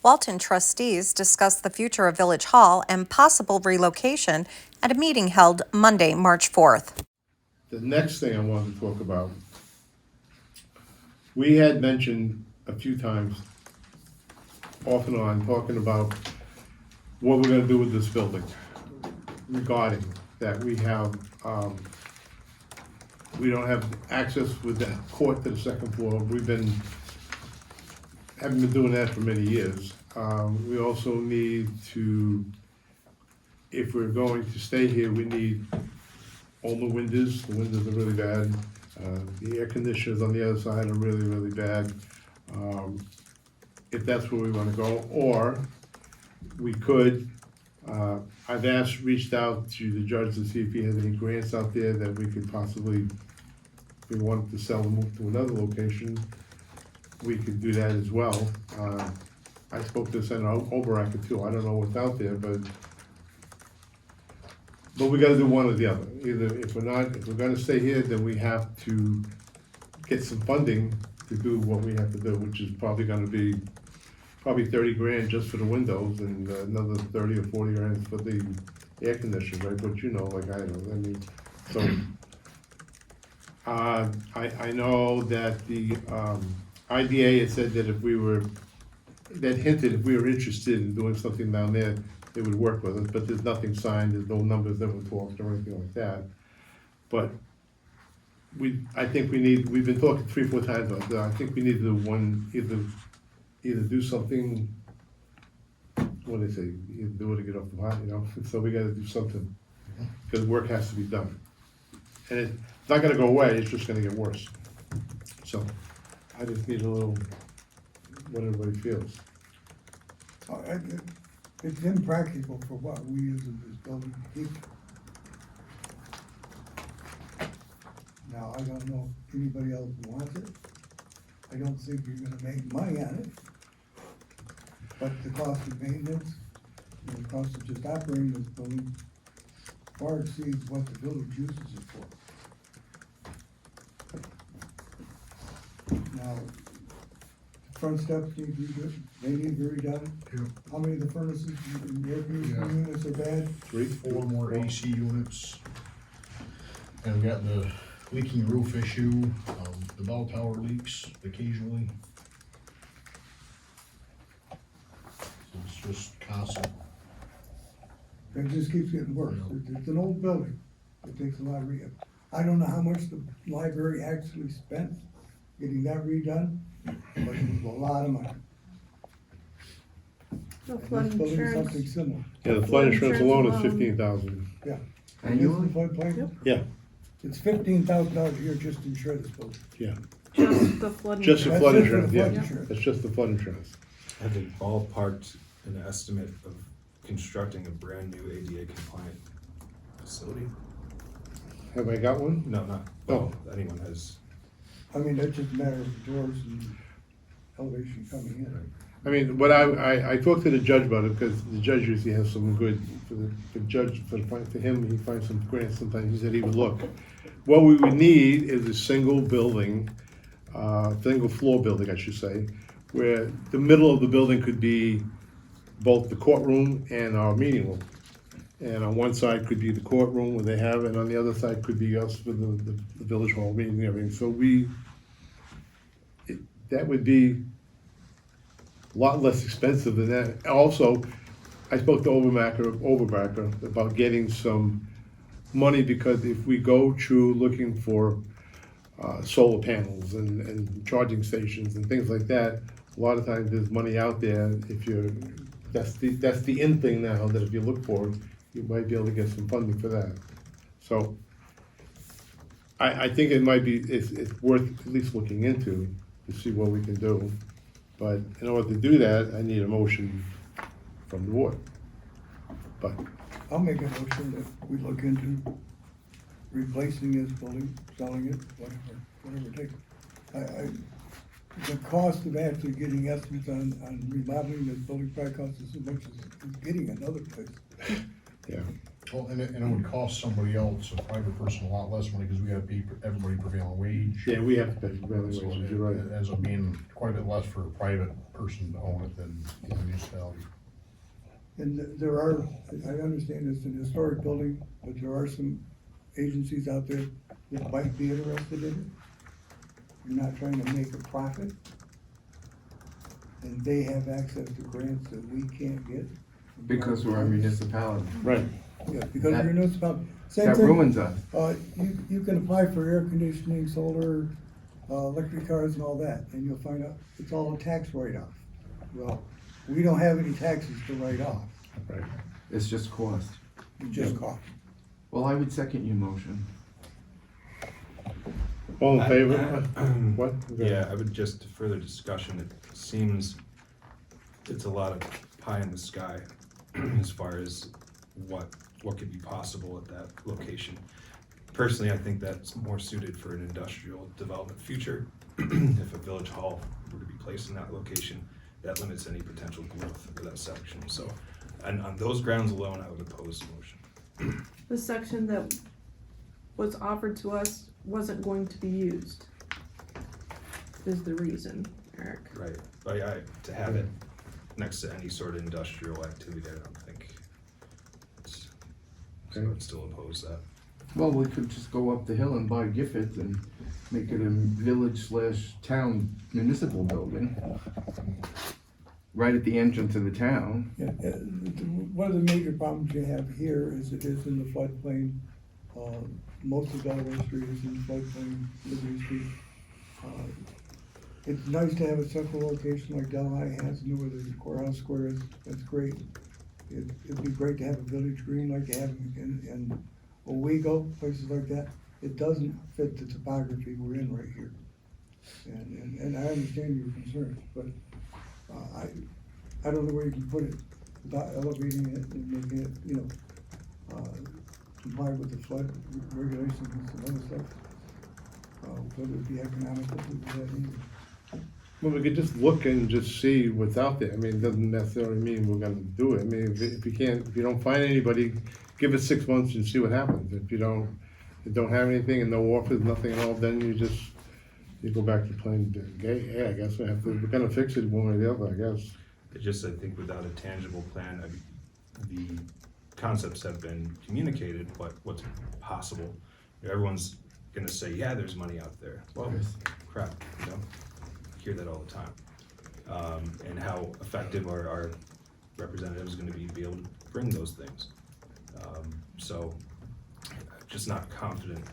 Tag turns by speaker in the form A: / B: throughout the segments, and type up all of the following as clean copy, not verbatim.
A: Walton Trustees discussed the future of Village Hall and possible relocation at a meeting held Monday, March 4th.
B: The next thing I wanted to talk about, we had mentioned a few times, off and on, talking about what we're gonna do with this building, regarding that we have, we don't have access with the court to the second floor. Haven't been doing that for many years. We also need to, if we're going to stay here, we need all the windows. The windows are really bad. The air conditioners on the other side are really, really bad. If that's where we wanna go, or we could, I've reached out to the judge to see if he has any grants out there that we could possibly, if we wanted to sell and move to another location, we could do that as well. I spoke to Senator Oberacker too. I don't know what's out there, but we gotta do one or the other. Either if we're gonna stay here, then we have to get some funding to do what we have to do, which is probably gonna be 30 grand just for the windows and another 30 or 40 grand for the air conditioners, right? But you know, like I know, I mean, so I know that the IDA had said that if we were interested in doing something down there, they would work with us, but there's nothing signed, there's no numbers that were talked or anything like that. But I think we've been talking 3 or 4 times about that. I think we need to do either do something, what do they say, either do it or get off the pot, you know? So we gotta do something, because work has to be done. And it's not gonna go away, it's just gonna get worse. So I just need a little, what everybody feels.
C: It's impractical for what we use in this building to keep. Now, I don't know if anybody else wants it. I don't think you're gonna make money on it. But the cost of maintenance, and the cost of just operating this building far exceeds what the village uses it for. Now, front steps need to be good, they need to be redone.
D: Yeah.
C: How many of the furnaces in the air conditioning units are bad?
D: 4 more AC units. And we got the leaking roof issue, the bell tower leaks occasionally. So it's just constant.
C: It just keeps getting worse.
D: Yeah.
C: It's an old building. It takes a lot of rehab. I don't know how much the library actually spent getting that redone, but it was a lot of money.
E: The flood
C: And this building is
E: insurance.
C: something similar.
B: Yeah, the flood insurance alone is 15,000.
C: Yeah.
F: Annually?
C: This is the floodplain?
B: Yeah,
C: It's $15,000 a year just to insure this building.
B: yeah.
E: Just the flood.
B: Just the
C: That's
B: flood
C: it for the
B: insurance,
C: flood
B: yeah.
C: insurance.
B: That's just the flood insurance.
F: Have they ballparked an estimate of constructing a brand new ADA compliant facility?
B: Have I got one?
F: No, not,
B: Oh.
F: well, anyone has.
C: I mean, that's just a matter of doors and elevation coming in.
B: I mean, what I talked to the judge about it, because the judge usually has some good, for him, he finds some grants sometimes, he said he would look. What we would need is a single building, single floor building, I should say, where the middle of the building could be both the courtroom and our meeting room. And on one side could be the courtroom where they have it, and on the other side could be us with the village hall meeting and everything. So that would be a lot less expensive than that. Also, I spoke to Overbacker about getting some money, because if we go to looking for solar panels and charging stations and things like that, a lot of times there's money out there. That's the in thing now, that if you look for it, you might be able to get some funding for that. So I think it might be, it's worth at least looking into to see what we can do. But in order to do that, I need a motion from the board. But
C: I'll make a motion that we look into replacing this building, selling it, whatever it takes. The cost of actually getting estimates on remodeling this building probably costs us as much as getting another place.
B: yeah,
D: Well, and it would cost somebody else, a private person, a lot less money, because we have to pay everybody prevailing wage.
B: yeah, we have to pay prevailing
D: So
B: wages,
D: it
B: you're right.
D: ends up being quite a bit less for a private person to own it than municipal.
C: And there are, I understand it's an historic building, but there are some agencies out there that might be interested in it. You're not trying to make a profit. And they have access to grants that we can't get.
E: Because we're a municipality.
B: Right.
C: Yeah, because you're a municipality. Same
E: That
C: thing.
E: ruins us.
C: You can apply for air conditioning, solar, electric cars and all that, and you'll find out it's all a tax write-off. Well, we don't have any taxes to write off,
B: Right.
E: It's just cost.
C: it just costs.
E: Well, I would second your motion.
B: All in favor? What?
F: Yeah, I would just, further discussion, it seems it's a lot of pie in the sky as far as what could be possible at that location. Personally, I think that's more suited for an industrial development future. If a village hall were to be placed in that location, that limits any potential growth for that section. So, and on those grounds alone, I would oppose the motion.
G: The section that was offered to us wasn't going to be used, is the reason, Eric.
F: Right, but to have it next to any sort of industrial activity, I don't think it's, so I'd still oppose that.
E: Well, we could just go up the hill and buy Giffords and make it a village/town municipal building. Right at the entrance of the town.
C: Yeah, one of the major problems you have here is it is in the floodplain. Most of Delaware Street is in the floodplain, Liberty Street. It's nice to have a central location like Delhi has, near where the courthouse square is, that's great. It'd be great to have a village green like you have in Owego, places like that. It doesn't fit the topography we're in right here. And I understand your concerns, but I don't know where you can put it without elevating it and making it, comply with the flood regulations and some other stuff. Whether it be economical to do that either.
B: Well, we could just look and just see what's out there. I mean, it doesn't necessarily mean we're gonna do it. I mean, if you don't find anybody, give it 6 months and see what happens. If you don't have anything and no offers, nothing at all, then you go back to playing gay. Yeah, I guess we're gonna fix it one way or the other, I guess.
F: I think without a tangible plan, the concepts have been communicated, but what's possible. Everyone's gonna say, yeah, there's money out there. Well, crap, hear that all the time. And how effective are our representatives gonna be able to bring those things? So, I'm just not confident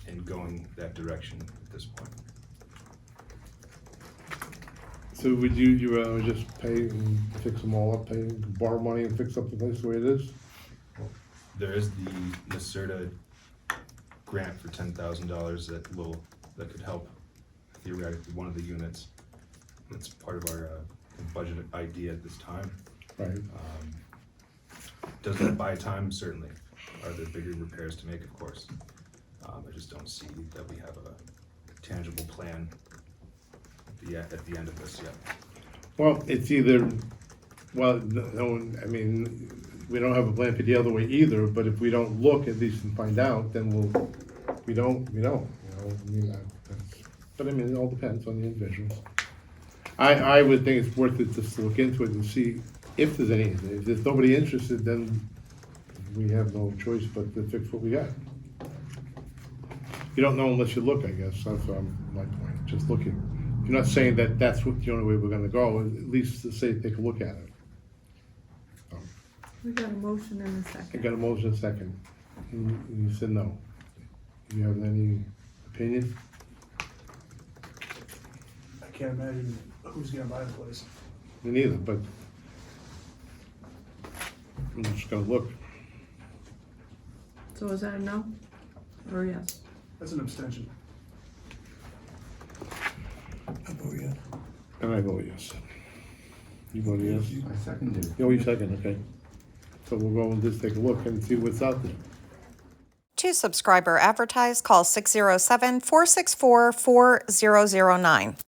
F: in going that direction at this point.
B: So would you rather just pay and fix them all up, borrow money and fix up the place the way it is?
F: There is the NYSERDA grant for $10,000 that could help theoretically one of the units. That's part of our budget idea at this time.
B: Right.
F: Does that buy time? Certainly. Are there bigger repairs to make? Of course. I just don't see that we have a tangible plan at the end of this yet.
B: Well, it's either, no, I mean, we don't have a plan for the other way either, but if we don't look at least and find out, then we don't, I mean, but I mean, it all depends on the individuals. I would think it's worth it just to look into it and see if there's anything. If there's nobody interested, then we have no choice but to fix what we got. You don't know unless you look, I guess, that's my point, just looking. You're not saying that that's the only way we're gonna go, at least to say, take a look at it.
G: We got a motion in a
B: I
G: second.
B: got a motion second, and you said no. Do you have any opinion?
H: I can't imagine who's gonna buy the place.
B: Me neither, but I'm just gonna look.
G: So is that a no? Or yes?
H: That's an abstention.
C: I vote yes.
B: And I vote yes. You vote yes?
E: I seconded it.
B: No, you second, okay. So we'll go and just take a look and see what's out there.
A: To subscribe or advertise, call 607-464-4009.